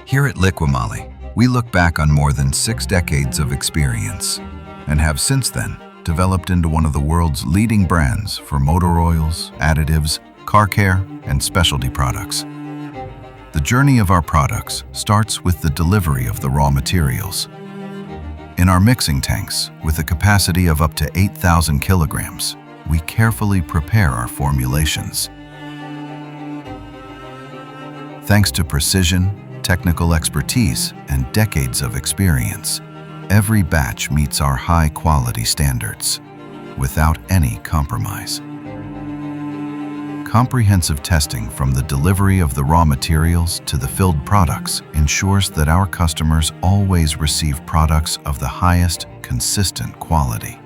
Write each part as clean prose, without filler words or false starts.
Here at LIQUI MOLY, we look back on more than 6 decades of experience and have since then developed into one of the world's leading brands for motor oils, additives, car care, and specialty products. The journey of our products starts with the delivery of the raw materials. In our mixing tanks, with a capacity of up to 8,000 kilograms, we carefully prepare our formulations. Thanks to precision, technical expertise, and decades of experience, every batch meets our high-quality standards, without any compromise. Comprehensive testing from the delivery of the raw materials to the filled products ensures that our customers always receive products of the highest, consistent quality.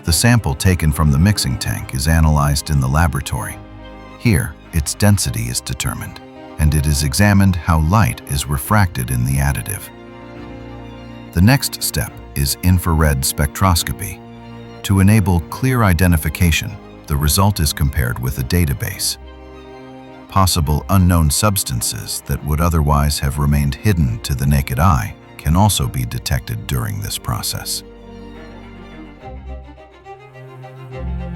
The sample taken from the mixing tank is analyzed in the laboratory. Here, its density is determined, and it is examined how light is refracted in the additive. The next step is infrared spectroscopy. To enable clear identification, the result is compared with a database. Possible unknown substances that would otherwise have remained hidden to the naked eye can also be detected during this process.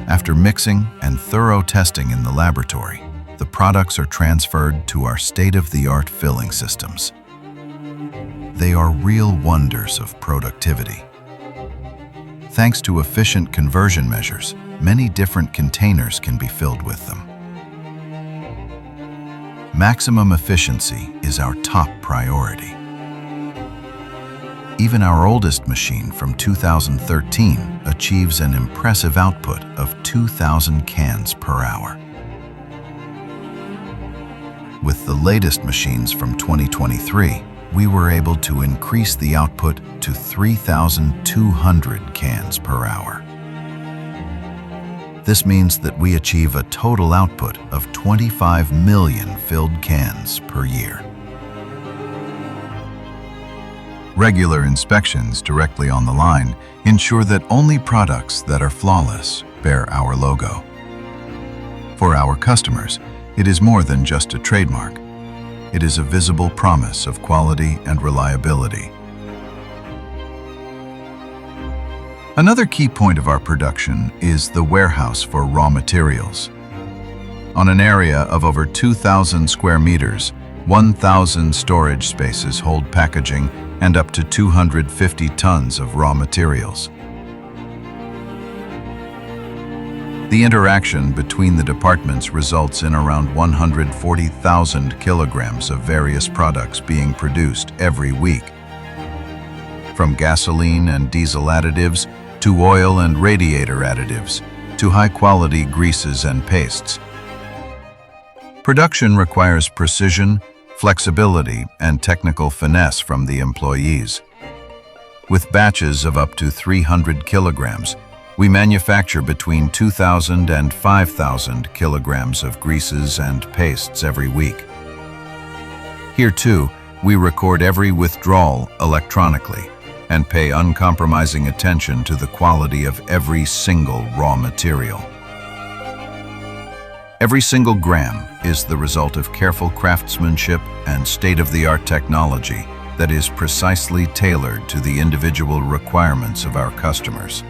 After mixing and thorough testing in the laboratory, the products are transferred to our state-of-the-art filling systems. They are real wonders of productivity. Thanks to efficient conversion measures, many different containers can be filled with them. Maximum efficiency is our top priority. Even our oldest machine from 2013 achieves an impressive output of 2,000 cans per hour. With the latest machines from 2023, we were able to increase the output to 3,200 cans per hour. This means that we achieve a total output of 25 million filled cans per year. Regular inspections directly on the line ensure that only products that are flawless bear our logo. For our customers, it is more than just a trademark. It is a visible promise of quality and reliability. Another key point of our production is the warehouse for raw materials. On an area of over 2,000 square meters, 1,000 storage spaces hold packaging and up to 250 tons of raw materials. The interaction between the departments results in around 140,000 kilograms of various products being produced every week. From gasoline and diesel additives to oil and radiator additives to high-quality greases and pastes. Production requires precision, flexibility, and technical finesse from the employees. With batches of up to 300 kilograms, we manufacture between 2,000 and 5,000 kilograms of greases and pastes every week. Here too, we record every withdrawal electronically and pay uncompromising attention to the quality of every single raw material. Every single gram is the result of careful craftsmanship and state-of-the-art technology that is precisely tailored to the individual requirements of our customers.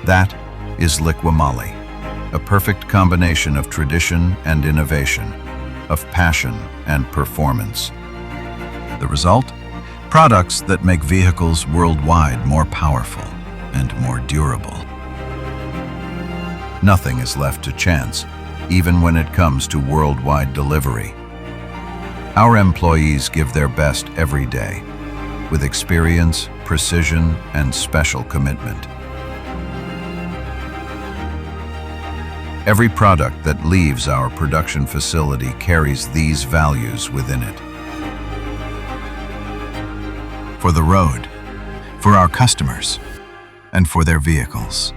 That is LIQUI MOLY, a perfect combination of tradition and innovation, of passion and performance. The result? Products that make vehicles worldwide more powerful and more durable. Nothing is left to chance, even when it comes to worldwide delivery. Our employees give their best every day, with experience, precision, and special commitment. Every product that leaves our production facility carries these values within it. For the road, for our customers, and for their vehicles.